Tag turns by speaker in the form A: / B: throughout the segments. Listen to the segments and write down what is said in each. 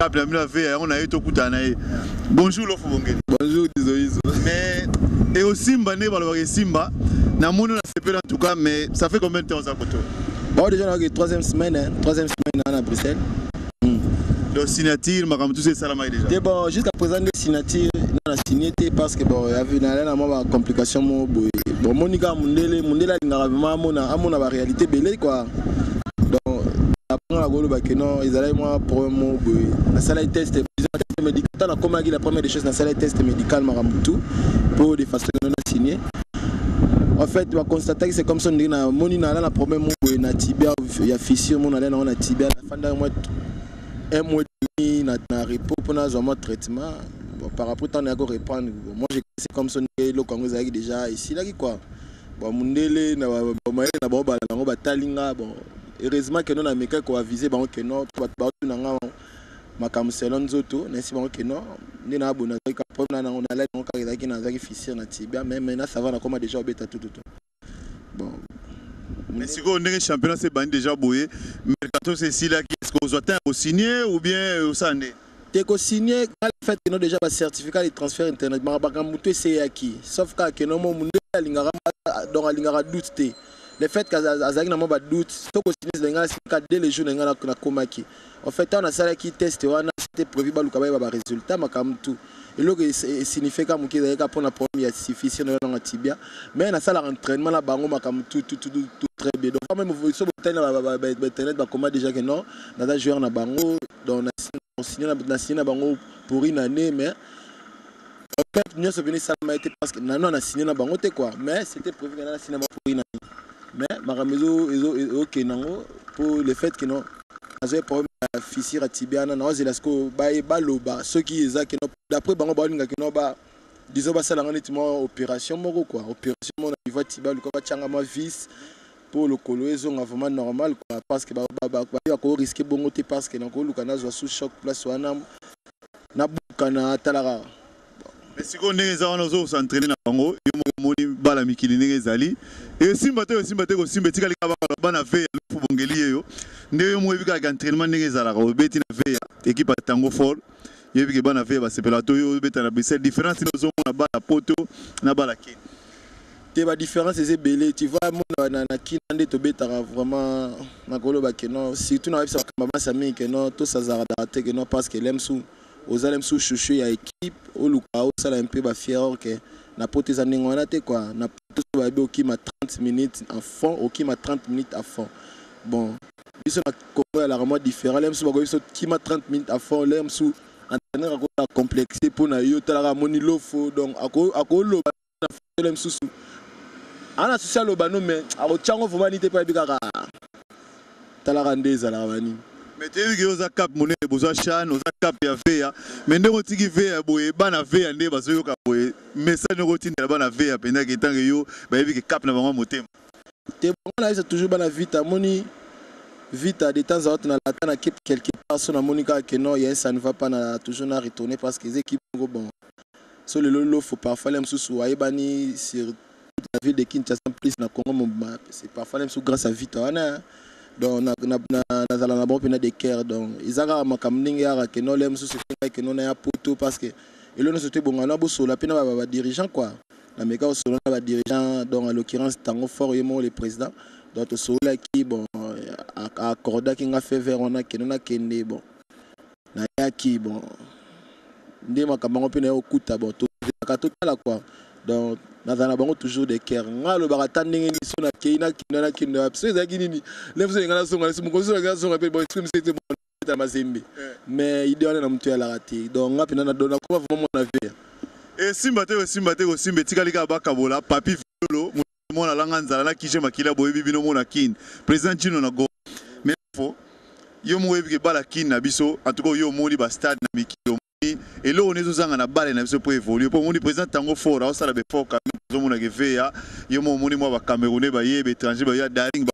A: cap na mina veya on a été kutana. Bonjour Lofo Bongeli.
B: Bonjour Dizoïso.
A: Mais et au Simba ne balwa Simba na mono na CP en tout cas mais ça fait combien de temps ça photo?
B: Bon déjà on a troisième semaine à Bruxelles.
A: Le signature makam tout c'est salama déjà.
B: Et bon jusqu'à présent les signatures on a signé parce que bon il y avait une complication bon Monica Mundela ngara amona la réalité belé quoi. Donc après la golo ba que non ils allaient moi pour mon boy. La salle de test médical on a comme la première des choses la salle de test médical Maramutu pour des façons non signé. En fait, on va constater que c'est comme ça, on a un problème na tibia, il y a fissure, on a tibia, la fin d'un mois, un mois et demi, on a repos pour un traitement. Par rapport à ça, on a reprendre. Moi, c'est comme ça, le Congo est déjà ici, là, quoi. Bon, Mundele, heureusement que nous avons mis qu'on a visé, que non, makam selon zoto nesi bango que non ni na bona ka problème na on a là on ka qui na zaki fissure na tibia mais maintenant ça va na comme déjà obeta tout bon
A: mais si on est championnat c'est bandi déjà boyé mercato c'est si là qui est-ce qu'on doit au signer ou bien au sandé
B: t'es ko signer le fait que nous déjà pas certificat de transfert internet marabaka mutu c'est acquis sauf que non mon lingara donc lingara doute le fait qu'Azaki n'a pas de doute, c'est que dès les jours na komaki. En fait, on a ça qui teste, on a c'était prévu ba lukaba ba résultat makam tout. Et là que signifie que muki za pour la première suffisant dans la tibia, mais na ça l'entraînement la bango makam tout très bien. Donc même vous so internet ba comment déjà que non, na joueur na bango donc on signé na bango pour une année mais en fait, nous sommes venus ça m'a été parce que on a signé na bango quoi, mais c'était prévu qu'on a signé pour une année. Mais Maramezo ok nango pour le fait que non azé problème fissure à tibia na oze lasko baloba ceux qui ezaki non d'après bango balinga que non ba disons ba sala nganitement opération moko quoi opération mon niveau tibia ko ba tchanga ma vis pour le coloezo vraiment normal quoi parce que ba ko risquer bongo te parce que nango lukana zo sous choc place wana na bukana talara.
A: Mais si on est en s'entraîner na bango yo moni bala mikili ndenge zali et simba te tika lika bana veya Lofo Bongeli yo ndenge yo moyebi ka entraînement ndenge zala ko beti na veya équipe tango fort yebi ke bana veya ba sepela to yo beta na Bruxelles différence no zo na bala poto na bala kin
B: te ba différence c'est belé tu vois mon na kinande to beta vraiment na kolo ba que non surtout na bisa mama sami que non tout ça zara te que non parce que l'emsou aux alem sous chouchou ya équipe au lukao ça un peu ba fier que na pote za ningona te quoi na pote ba be okima 30 minutes à fond okima 30 minutes à fond bon biso na Congo la vraiment différent lem sous ba ko biso kima 30 minutes à fond lem sous entraîneur ko complexé pour na yo tala moni lofo donc ako lo na lem sous ana social lo bano mais ako chango vraiment ni te pa bikaka tala randeza la bani.
A: Mais tu as vu que cap monnaie besoin chan aux cap ya veya mais ndeko tiki veya boye bana veya ndé baso yo ka boye mais ça ne routine la bana veya pendant que tant que yo ba vu que cap na bango motema
B: te bon là c'est toujours bana vita moni vita de temps en temps na la na équipe quelque part sur na monika que non ça ne va pas na toujours na retourner parce que les équipes bon sur le lolo faut parfois les sous ayebani sur la ville de Kinshasa plus na Congo c'est parfois même sous grâce à vita wana donc na zala na bon pena de cœur donc izaka makam ningi ya que non lem sous que non na poto parce que et là nous c'était bon na bosso la pena ba dirigeant quoi na meka au solo na ba dirigeant donc en l'occurrence tango fort yemo le président donc solo qui bon accorda qui nga fait vers on a que non a kende bon na ya qui bon ndé makam pena au kuta bon tout la quoi donc na bango toujours des cœurs ngalo barata ndenge ni sona keina kinana kinana absolu ezaki nini lefu ngana songa simu ko songa songa pe bon extrême c'était bon ta mazembe mais idée on na mtu ya la raté donc ngapi na dona ko vraiment na vie
A: et simba te tikalika bakabola papi violo mona langa nzala na kije makila boye bibino mona kin président Chino na go mais faut yo moyebi ke bala kin na biso en tout cas yo moni ba stade na mikilo et là on est tous en a balle na biso pour évoluer pour mon président tango fort au sala be fort quand même mon veya yo moni moi ba camerounais ba yé étranger ba ya daring ba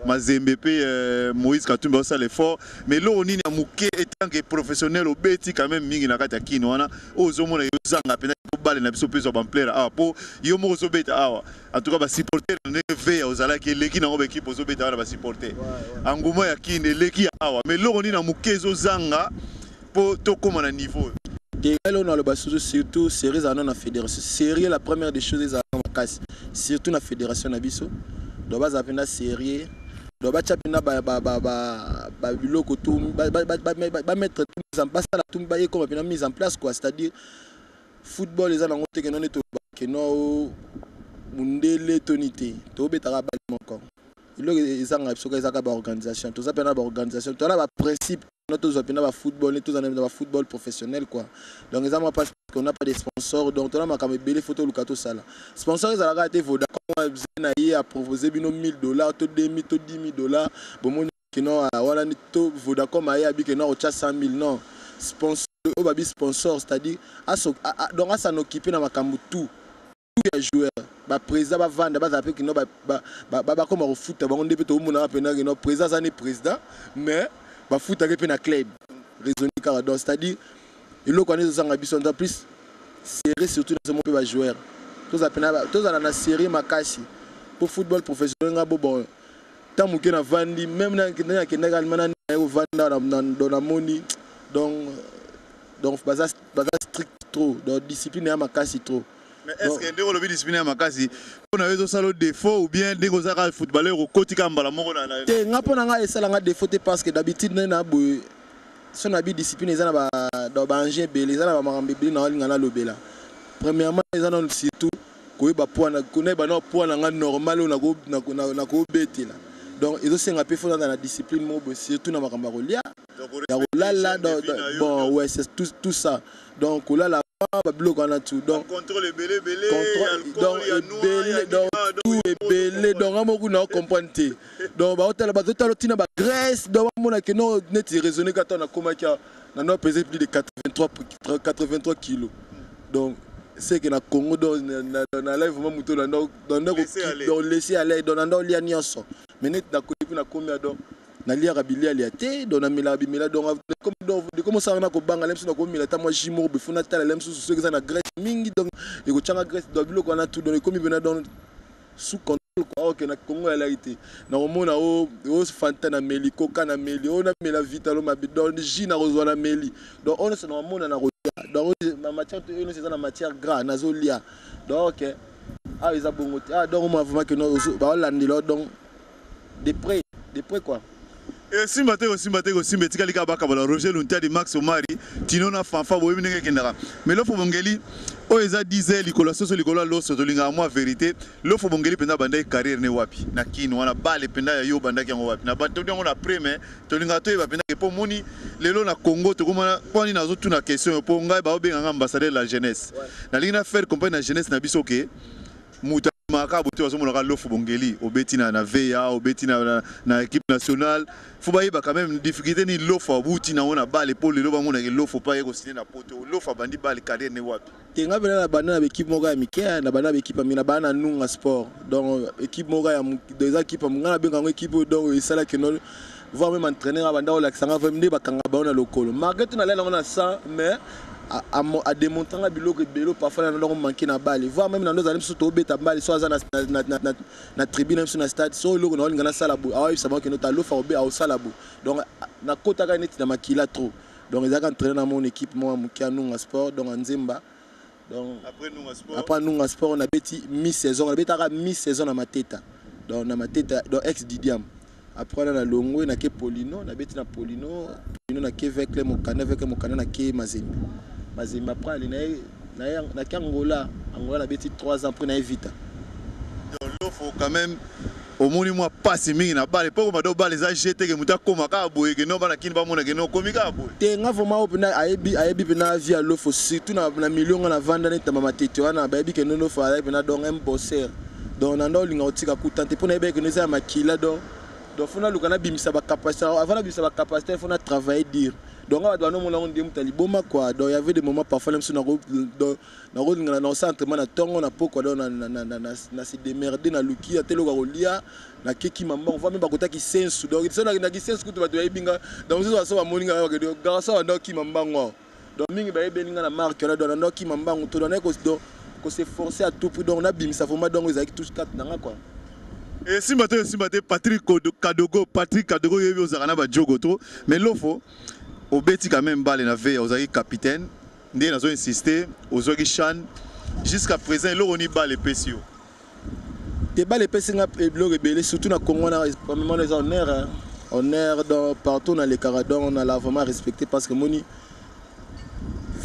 A: Mazembe pe Moïse Katumba au sala fort mais là on est na muke étant que professionnel au beti quand même mingi na kata kino wana ozo mona yo zanga pena pour balle na biso peso ba plaire ah pour yo mo zo beta ah en tout cas ba supporter na veya aux ala ki leki na ba équipe ozo beta ba supporter enguma ya kine leki ah mais là on est na muke zo zanga pour tout comme à niveau.
B: On a le surtout série dans la fédération. Série la première des choses à la casse. Surtout la fédération Nabiso. Donc bas apena série. Donc bas chapina ba biloko tout ba mettre tout en place tout ba comme apena mise en place quoi, c'est-à-dire football les gens ont que non est que non mundele tonité. To betara ba encore. Il y a une organisation, tout ça peut avoir organisation, tout ça a un principe, nous avons football, nous avons football professionnel quoi. Donc ils ont pas qu'on n'a pas de sponsors, donc on a quand même belle photo Lukato Sala. Sponsors ils ont été Vodacom a proposé $1,000, tout 2000, tout $10,000, bon qui non voilà tout Vodacom a dit que non au 100,000 non. Sponsor au babi sponsor, c'est-à-dire donc à s'en occuper dans makambu tout. Les joueurs, le président va vendre, va comme au foot, on dit que tout le monde a le président, c'est président, mais le foot a un club. C'est-à-dire, il connaît les ambitions en plus, serré surtout dans ce moment joueur. Tous dans la série Makasi pour football professionnel, bon, tant que na vandi, même dans la money, donc strict trop, donc discipline à Makasi trop.
A: Mais est-ce que vous avez discipliné à Makasi? On a eu un défaut ou bien des choses à footballeur au quotidien? Je
B: ne défaut parce que d'habitude, si on a discipline, les gens ont mangé, les gens ont mangé, premièrement, les gens ont surtout point normal donc ils ont un peu dans la discipline surtout dans la bon ouais c'est tout ça donc là bloc on a tout donc
A: contrôle belé
B: donc tout est belé donc on comprend donc ba hôtel ba tina ba Grèce donc on a que non net raisonner quand on a comment on a pesé plus de 83 kilos donc c'est que na Congo dans live vraiment muto dans laisser aller dans lia nyonso mais net na kopi na combien donc na lia rabili ali ate donc na mila donc comme ça on a ko banga lemso na ko mila ta moi jimo be funa ta lemso ceux qui na Grèce mingi donc et ko changa Grèce donc biloko on a tout donc comme bena dans sous contrôle quoi que na Congo elle a été na omona o fanta na meli coca na meli on a mela vitalo ma dans ji na rozwa na meli donc on se na omona na donc ma matière c'est la matière gras nazolia donc ah ils a bon donc on m'a vraiment que non ba landilo donc des près quoi.
A: Et si matin aussi metika lika baka bala Roger Lunta de Max Omari tinona fanfa bo binenge kendara mais l'offre bongeli o eza 10 likolo soso likolo loso to linga moi vérité l'offre bongeli penda banda carrière ne wapi na kino wana bale penda ya yo banda kyango wapi na bato ndango na premier to linga to ba penda ke po moni lelo na Congo to komana poni nazo tuna question po ngai ba obenga ambassadeur de la jeunesse na linga faire compagnie na jeunesse na biso ke muta maka bote wasomo na lofu bongeli obeti na VA obeti na équipe nationale faut ba quand même difficulté ni lofu abuti na ona balle pour le loba mona ke lofu pa yeko signer na poto lofu bandi balle carrière ne wapi
B: tenga bana na bana na équipe moga ya mikia na bana équipe mina bana nunga sport donc équipe moga ya des équipes ngana benga ngo équipe donc isala ke no voir même entraîneur banda o laksanga vraiment bakanga ba na lokolo malgré tout na lela on a 100 mais à démontrer la bilo parfois on manqué na balle voir même dans nos amis surtout beta balle soit na tribune sur na stade so lo na ngana sala bu ah ça va que notre lofa obe au sala bu donc na kota ga net na makila trop donc ils ont entraîné dans mon équipe moi mukia nunga sport donc en Nzemba donc après nunga sport on a beti mi-saison on a betara mi-saison na mateta donc na mateta donc ex Didiam après on a longo na ke Polino na beti na Polino na ke avec mon canal na ke Mazembe après ali na Angola na beti 3 ans après na Vita
A: donc il faut quand même au moins moi passe mingi na balle pour ma do balle za jeter que muta koma ka boye que non bana kin ba mona que non komika boye
B: te nga vraiment opena ayebi pena via lofo surtout na million na vanda net mama tete wana ba yebi que non lofo ayebi na donc un bosseur donc na ndo linga otika kutante pour na yebi que nous za makila donc fona lukana bimisa ba capacité avant bimisa ba capacité fona travailler dire donc on doit nous on dit mutali boma quoi donc il y avait des moments parfois même sur na centre na tongo na poko donc na se démerder na luki atelo ka lia na keki mamba on voit même bakota ki sensu donc ça na ki sensu kutu bato yebinga donc ça so amoninga ka de garçon ndo ki mamba ngo donc mingi ba yebelinga na marque là donc ndo ki mamba ngo to donc ko se forcer à tout prix donc on a bimisa format donc ils a tous quatre nanga quoi.
A: Et si matin Patrick Kadogo yebi ozakana ba jogo to mais lofo obeti quand même balle na veille ozaki capitaine ndé nazo insister ozaki chan jusqu'à présent il on y balle pesio
B: des balles épaisses surtout dans le Congo on est en air partout dans les caradons on a vraiment respecté parce que moni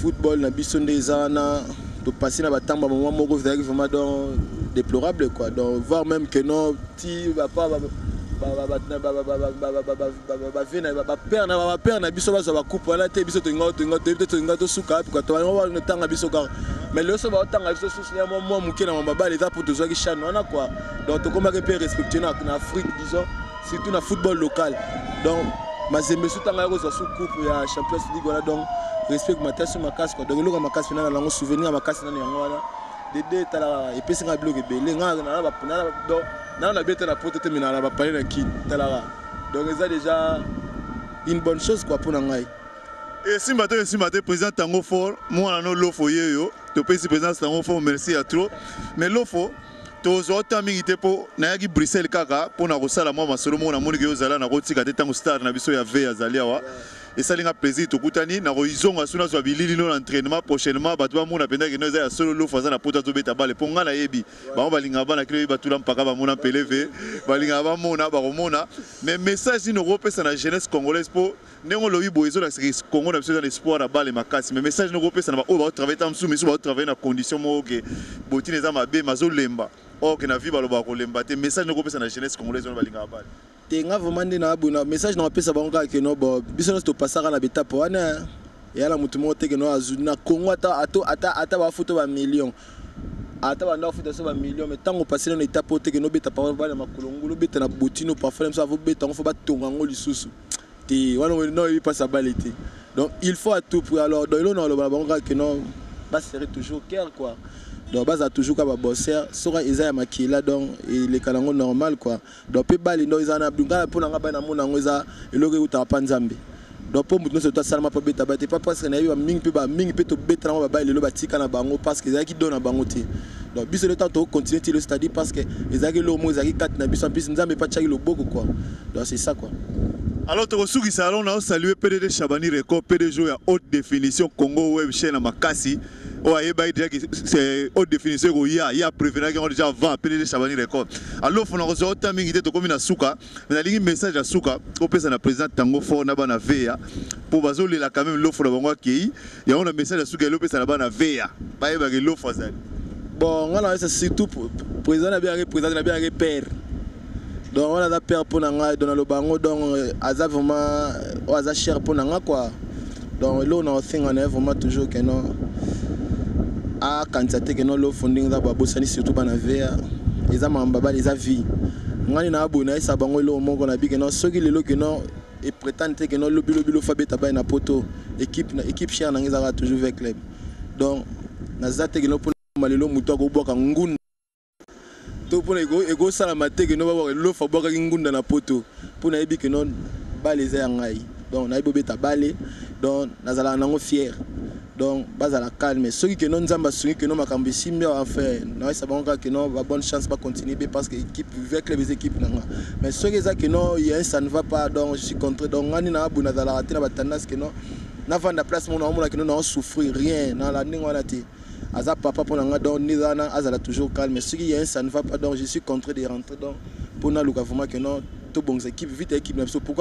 B: football na biso ndezana to passer na batamba moment moko vraiment déplorable quoi donc voir même que non ti va pas père na biso bazo ba coupe wala te biso to ngato suka quoi to na tanga biso car mais le so ba tanga biso sous ya moi muke na mababa les pour to zoki chan wana quoi donc to comment que respecter na Afrique disons surtout na football local donc mazembe sous tanga ko zo coupe ya Champions League wala donc respect ma tête sur ma casse quoi donc le ma casse na lango souvenir ma casse na yango wala de tala et puis c'est un bloc belé nga na ba donc na na bête na pote te mina na ba parler na kin tala donc c'est déjà une bonne chose quoi pour ngai
A: et si matin président Tango Fort moi na lofo yeyo to président Tango Fort merci à trop mais lofo to zota mingite po na yaki Bruxelles kaka pour na kosala moi masolo mo na moni ke ozala na kotika te tango star na biso ya ve azaliawa et ça linga plaisir to kutani na koizonga suna so bilili no entraînement prochainement bato ba mona penda ke no za solo lofo za na pota to beta balle ponga na yebi ba balinga bana kile batula mpaka ba mona peleve balinga ba mona ba komona mais message ni repesa na jeunesse congolaise po nengo lobi boizo na Congo na biso dans l'espoir à balle makasi mais message no repesa na ba o ba travailler tam sou mais so ba travailler na condition mo ke botine za mabe mazo lemba o ke na vi ba lo ba ko lemba te message no repesa na jeunesse congolaise no balinga balle
B: tenga vraiment ndina abuna message na pesa bango ke no bo biso no to pasaka na betapo wana ya la mutu mo te ke no azuna Congo ata ba foto ba million ata ba na foto so ba million mais tango passer na étape te ke no beta pa ba na makolongolo beta na botino parfois même ça va beta on faut ba tonga ngo lisusu te wana no il passe à balité donc il faut à tout pour alors donc non le bango ke no ba serrer toujours cœur quoi donc base a toujours comme bosser sera Isaiah Makila donc il est kalango normal quoi donc pe bali ndo izana dunga pour nga ba na mona ngoza eloge uta panzambe donc pour mutu so to salama pa beta bate pas parce que na mingi pe to beta na ba lelo batika na bango parce que ezaki dona bango te donc biso le temps to continuer le stade parce que ezaki lo mo ezaki kat na biso bis nzambe pa tchaki lo boko quoi donc c'est ça quoi.
A: Alors, tu as salon, on a salué PDG Chabani Record, PDG à haute définition Congo Web chaîne à Makassi. C'est haute définition, il y a prévenu qu'on a déjà 20 PDG Chabani Record. Alors, on a reçu autant de temps comme Souka, mais il y a un message à Souka, au président Tango Fort, on a un VA. Pour Bazol, il a quand même l'offre de Bango qui il y a un message à Souka, il a un VA. Pas l'offre.
B: Bon, on a surtout président a bien père. Donc on a da père pour nanga dans le bango donc aza vraiment aza cher pour nanga quoi donc là on a thing on est vraiment toujours que non a candidaté que non le funding da babosani surtout bana vert les amamba les avis ngani na abona isa bango lo mongo na bi que non soki lelo que non et prétend que non le bilo fabeta ba na poto équipe cher nanga za toujours avec club donc na zate que non pour malelo muto ko boka ngunda pour ego sala mate que no ba lo fa boka ngunda na poto pour na yebi que non ba les ngai donc na ibo beta balé donc nazala nango fier donc bazala calme ceux qui non nzamba ceux qui non makambi simbe enfin na ça banka que non ba bonne chance pas continuer parce que équipe avec les équipes nanga mais ceux qui non ça ne va pas donc je suis contre donc ngani na abu nazala atina batandance que non na vendre place mon amour que non souffrir rien dans la ningo na ti Aza papa pour nanga donc nizana azala toujours calme mais ce qui est ça ne va pas donc je suis contre de rentrer donc pour na luka vraiment que non tout bon équipe vite équipe pourquoi